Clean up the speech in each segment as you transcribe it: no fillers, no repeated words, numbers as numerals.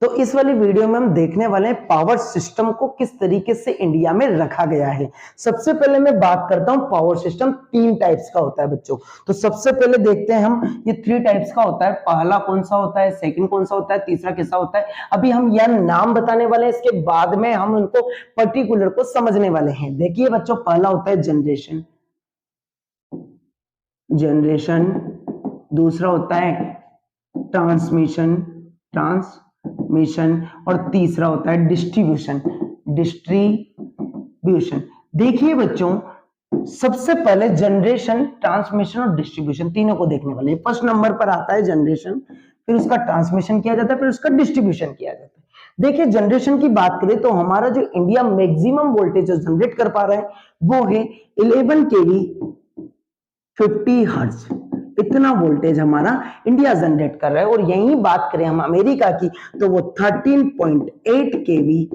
तो इस वाली वीडियो में हम देखने वाले हैं पावर सिस्टम को किस तरीके से इंडिया में रखा गया है। सबसे पहले मैं बात करता हूं पावर सिस्टम 3 टाइप्स का होता है बच्चों। तो सबसे पहले देखते हैं हम ये 3 टाइप्स का होता है, पहला कौन सा होता है, सेकंड कौन सा होता है, तीसरा कैसा होता है। अभी हम यह नाम बताने वाले हैं, इसके बाद में हम उनको पर्टिकुलर को समझने वाले हैं। देखिए बच्चों, पहला होता है जनरेशन, दूसरा होता है ट्रांसमिशन, और तीसरा होता है डिस्ट्रीब्यूशन। देखिए बच्चों, सबसे पहले जनरेशन, ट्रांसमिशन और डिस्ट्रीब्यूशन तीनों को देखने वाले हैं। फर्स्ट नंबर पर आता है जनरेशन, फिर उसका ट्रांसमिशन किया जाता है, फिर उसका डिस्ट्रीब्यूशन किया जाता है। देखिए जनरेशन की बात करें तो हमारा जो इंडिया मैक्सिमम वोल्टेज जनरेट कर पा रहा है वो है 11 केवी 50 हर्ट्ज। इतना वोल्टेज हमारा इंडिया जनरेट कर रहा है। और यही बात करें हम अमेरिका की तो वो 13.8 केवी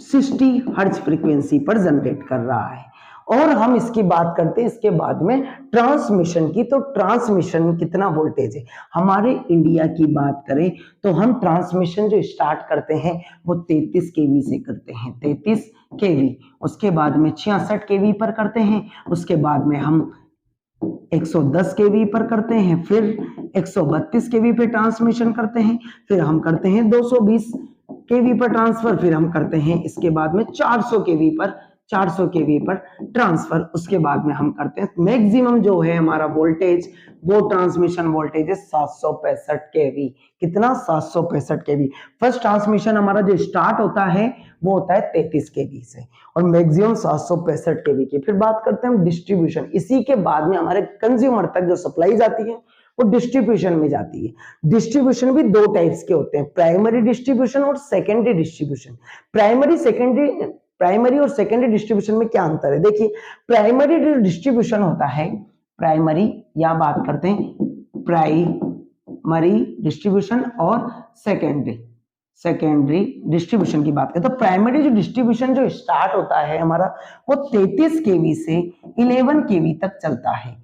60 हर्ट्ज फ्रीक्वेंसी पर जनरेट कर रहा है। और हम इसकी बात करते हैं इसके बाद में ट्रांसमिशन की, तो ट्रांसमिशन कितना वोल्टेज है हमारे इंडिया की बात करें तो हम ट्रांसमिशन जो स्टार्ट करते हैं वो 33 केवी से करते हैं, 33 केवी। उसके बाद में 66 केवी पर करते हैं, उसके बाद में हम 110 केवी पर करते हैं, फिर 132 केवी पे ट्रांसमिशन करते हैं, फिर हम करते हैं 220 केवी पर ट्रांसफर, फिर हम करते हैं इसके बाद में 400 केवी पर ट्रांसफर। उसके बाद में हम करते हैं मैक्सिमम जो है हमारा वोल्टेज, वो ट्रांसमिशन वोल्टेज है 765 केवी। कितना? 765 केवी। फर्स्ट ट्रांसमिशन हमारा जो स्टार्ट होता है वो होता है 33 केवी से और मैक्सिमम 765 केवी की। फिर बात करते हैं हम डिस्ट्रीब्यूशन। इसी के बाद में हमारे कंज्यूमर तक जो सप्लाई जाती है वो डिस्ट्रीब्यूशन में जाती है। डिस्ट्रीब्यूशन भी 2 टाइप्स के होते हैं, प्राइमरी डिस्ट्रीब्यूशन और सेकेंडरी डिस्ट्रीब्यूशन। प्राइमरी और सेकेंडरी डिस्ट्रीब्यूशन में क्या अंतर है? देखिए, प्राइमरी डिस्ट्रीब्यूशन होता है, प्राइमरी या बात करते हैं प्राइमरी डिस्ट्रीब्यूशन और सेकेंडरी डिस्ट्रीब्यूशन की बात करें तो प्राइमरी जो डिस्ट्रीब्यूशन जो स्टार्ट होता है हमारा वो 33 केवी से 11 केवी तक चलता है,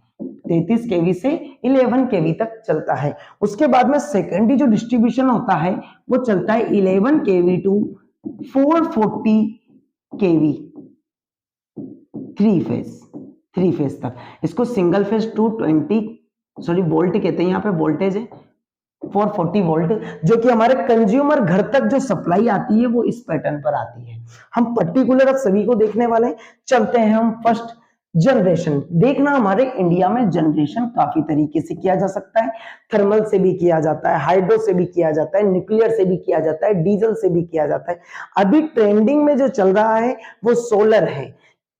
33 केवी से 11 केवी तक चलता है। उसके बाद में सेकेंडरी जो डिस्ट्रीब्यूशन होता है वो चलता है 11 केवी टू 440 केवी, थ्री फेज तक। इसको सिंगल फेज 220 वोल्ट कहते हैं। यहाँ पे वोल्टेज है 440 वोल्ट, जो कि हमारे कंज्यूमर घर तक जो सप्लाई आती है वो इस पैटर्न पर आती है। हम पर्टिकुलर अब सभी को देखने वाले हैं। चलते हैं हम फर्स्ट जनरेशन। देखना, हमारे इंडिया में जनरेशन काफी तरीके से किया जा सकता है। थर्मल से भी किया जाता है, हाइड्रो से भी किया जाता है, न्यूक्लियर से भी किया जाता है, डीजल से भी किया जाता है। अभी ट्रेंडिंग में जो चल रहा है वो सोलर है।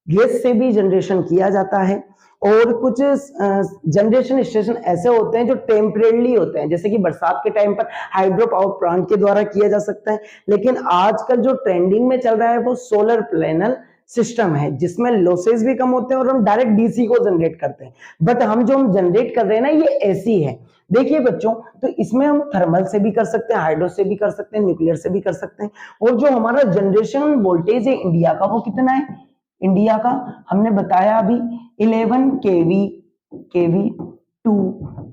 गैस से भी जनरेशन किया जाता है। और कुछ जनरेशन स्टेशन ऐसे होते हैं जो टेम्परेरी होते हैं, जैसे कि बरसात के टाइम पर हाइड्रो पावर प्लांट के द्वारा किया जा सकता है। लेकिन आजकल जो ट्रेंडिंग में चल रहा है वो सोलर पैनल सिस्टम है, जिसमें लॉसेस भी कम होते हैं और हम डायरेक्ट डीसी को जनरेट करते हैं। बट हम जनरेट कर रहे हैं ना, ये एसी है। देखिए बच्चों, तो इसमें हम थर्मल से भी कर सकते हैं, हाइड्रो से भी कर सकते हैं, न्यूक्लियर से भी कर सकते हैं। और जो हमारा जनरेशन वोल्टेज है इंडिया का वो कितना है? इंडिया का हमने बताया अभी 11 केवी टू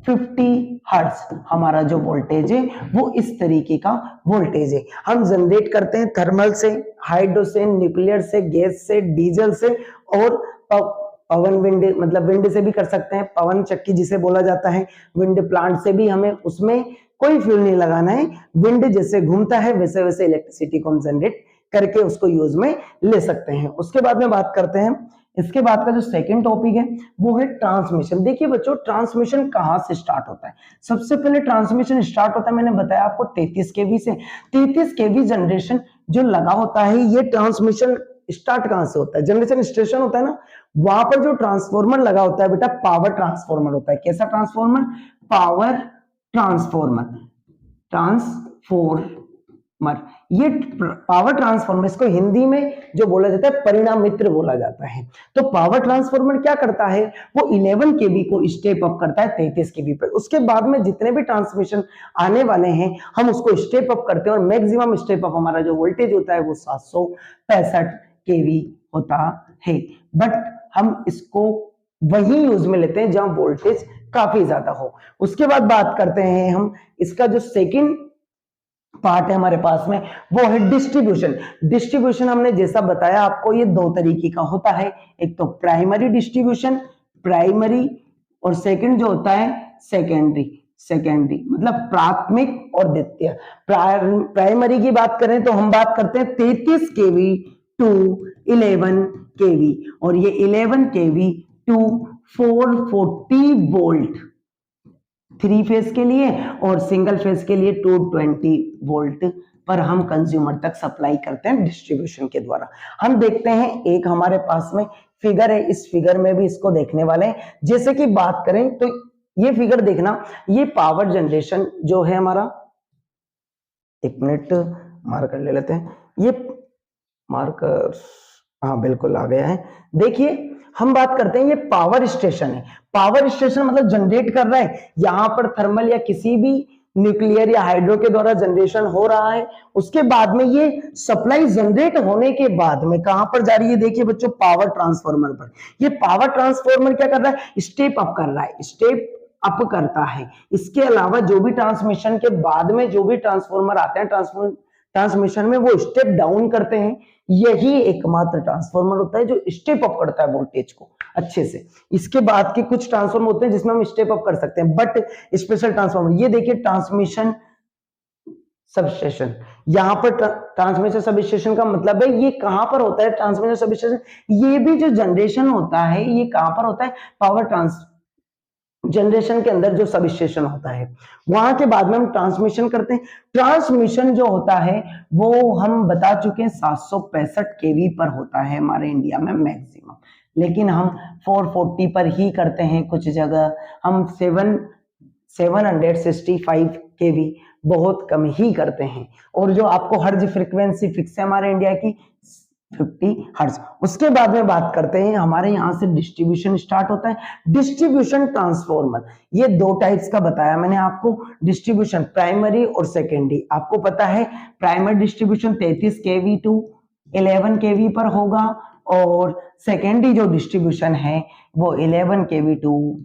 50 हर्ट्ज हमारा जो वोल्टेज है वो इस तरीके का वोल्टेज है। हम जनरेट करते हैं थर्मल से, हाइड्रो से, न्यूक्लियर से, गैस से, डीजल से और पवन विंड, मतलब विंड से भी कर सकते हैं, पवन चक्की जिसे बोला जाता है। विंड प्लांट से भी हमें उसमें कोई फ्यूल नहीं लगाना है, विंड जैसे घूमता है वैसे वैसे इलेक्ट्रिसिटी को हम जनरेट करके उसको यूज में ले सकते हैं। उसके बाद में बात करते हैं, इसके बाद का जो सेकंड टॉपिक है वो है ट्रांसमिशन। देखिए बच्चों, ट्रांसमिशन कहां से स्टार्ट होता है? सबसे पहले ट्रांसमिशन स्टार्ट होता है, मैंने बताया आपको 33 केवी से। 33 केवी जनरेशन जो लगा होता है, ये ट्रांसमिशन स्टार्ट कहां से होता है? जनरेशन स्टेशन होता है ना, वहां पर जो ट्रांसफॉर्मर लगा होता है बेटा, पावर ट्रांसफॉर्मर होता है। कैसा ट्रांसफॉर्मर? Power transformer. ये पावर ट्रांसफॉर्मर, इसको हिंदी में जो बोला जाता है परिणामित्र बोला जाता है। तो पावर ट्रांसफॉर्मर क्या करता है? वो 11 केवी को स्टेप अप करता है 33 केवी पर। उसके बाद में जितने भी ट्रांसमिशन आने वाले हैं हम उसको स्टेप अप करते हैं और मैक्सिमम स्टेप अप हमारा जो वोल्टेज होता है वो 765 केवी होता है। बट हम इसको वही यूज में लेते हैं जहां वोल्टेज काफी ज्यादा हो। उसके बाद बात करते हैं हम इसका जो सेकंड पार्ट है हमारे पास में, वो है डिस्ट्रीब्यूशन। डिस्ट्रीब्यूशन हमने जैसा बताया आपको, ये दो तरीके का होता है, एक तो प्राइमरी डिस्ट्रीब्यूशन, प्राइमरी, और सेकंड जो होता है सेकेंडरी। सेकेंडरी मतलब प्राथमिक और द्वितीय। प्राइमरी की बात करें तो हम बात करते हैं 33 केवी टू 11 केवी, और ये 11 केवी टू 440 वोल्ट 3 फेज के लिए, और सिंगल फेज के लिए 220 वोल्ट पर हम कंज्यूमर तक सप्लाई करते हैं डिस्ट्रीब्यूशन के द्वारा। हम देखते हैं एक हमारे पास में फिगर है, इस फिगर में भी इसको देखने वाले हैं। जैसे कि बात करें तो ये फिगर देखना, ये पावर जनरेशन जो है हमारा, एक मिनट मार्कर ले लेते हैं, ये मार्कर, हाँ बिल्कुल आ गया है। देखिए हम बात करते हैं, ये पावर स्टेशन है। पावर स्टेशन मतलब जनरेट कर रहा है, यहां पर थर्मल या किसी भी न्यूक्लियर या हाइड्रो के द्वारा जनरेशन हो रहा है। उसके बाद में ये सप्लाई जनरेट होने के बाद में कहां पर जा रही है, देखिए बच्चों, पावर ट्रांसफार्मर पर। ये पावर ट्रांसफार्मर क्या कर रहा है, स्टेप अप कर रहा है, स्टेप अप करता है। इसके अलावा जो भी ट्रांसमिशन के बाद में जो भी ट्रांसफार्मर आते हैं, ट्रांसमिशन में वो स्टेप डाउन करते हैं। यही एकमात्र ट्रांसफार्मर होता है जो स्टेप अप करता है वोल्टेज को अच्छे से। इसके बाद के कुछ ट्रांसफार्मर होते हैं जिसमें हम स्टेप अप कर सकते हैं, बट स्पेशल ट्रांसफार्मर, ये देखिए ट्रांसमिशन सबस्टेशन, यहाँ पर ट्रांसमिशन सबस्टेशन का मतलब है ये कहां पर होता है, ट्रांसमिशन सबस्टेशन। ये भी जो जनरेशन होता है ये कहां पर होता है, पावर जनरेशन के अंदर जो सब स्टेशन होता है, वहां के बाद में हम ट्रांसमिशन करते हैं। ट्रांसमिशन जो होता है वो हम बता चुके हैं 765 केवी पर होता है हमारे इंडिया में मैक्सिमम, लेकिन हम 440 पर ही करते हैं। कुछ जगह हम 765 केवी बहुत कम ही करते हैं। और जो आपको हर्ज फ्रीक्वेंसी फिक्स है हमारे इंडिया की 50 हर्ट्ज। उसके बाद में बात करते हैं, हमारे यहां से डिस्ट्रीब्यूशन स्टार्ट होता है। डिस्ट्रीब्यूशन ट्रांसफार्मर, ये दो टाइप्स का बताया मैंने आपको, डिस्ट्रीब्यूशन प्राइमरी और सेकेंडरी। आपको पता है प्राइमरी डिस्ट्रीब्यूशन 33 केवी टू 11 केवी पर होगा, और सेकेंडरी जो डिस्ट्रीब्यूशन है वो 11 केवी टू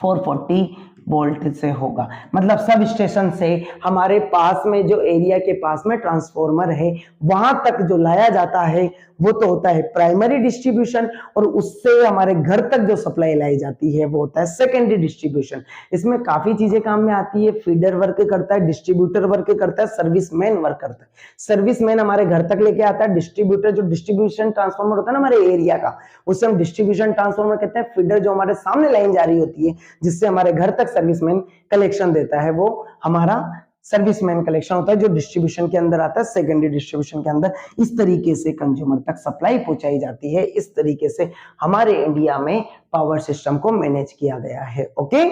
440 वोल्ट से होगा। मतलब सब स्टेशन से हमारे पास में जो एरिया के पास में ट्रांसफार्मर है वहां तक जो लाया जाता है वो तो होता है प्राइमरी डिस्ट्रीब्यूशन, और उससे हमारे घर तक जो सप्लाई लाई जाती है वो होता है सेकेंडरी डिस्ट्रीब्यूशन। इसमें काफी चीजें काम में आती है, फीडर वर्क करता है, डिस्ट्रीब्यूटर वर्क करता है, सर्विसमैन वर्क करता है। सर्विसमैन हमारे घर तक लेके आता है, डिस्ट्रीब्यूटर जो डिस्ट्रीब्यूशन ट्रांसफार्मर होता है ना हमारे एरिया का, उसे हम डिस्ट्रीब्यूशन ट्रांसफार्मर कहते हैं। फीडर जो हमारे सामने लाइन जा रही होती है जिससे हमारे घर तक सर्विसमैन कलेक्शन देता है, वो हमारा सर्विसमैन कलेक्शन होता है जो डिस्ट्रीब्यूशन के अंदर आता है, सेकेंडरी डिस्ट्रीब्यूशन के अंदर। इस तरीके से कंज्यूमर तक सप्लाई पहुंचाई जाती है। इस तरीके से हमारे इंडिया में पावर सिस्टम को मैनेज किया गया है। ओके।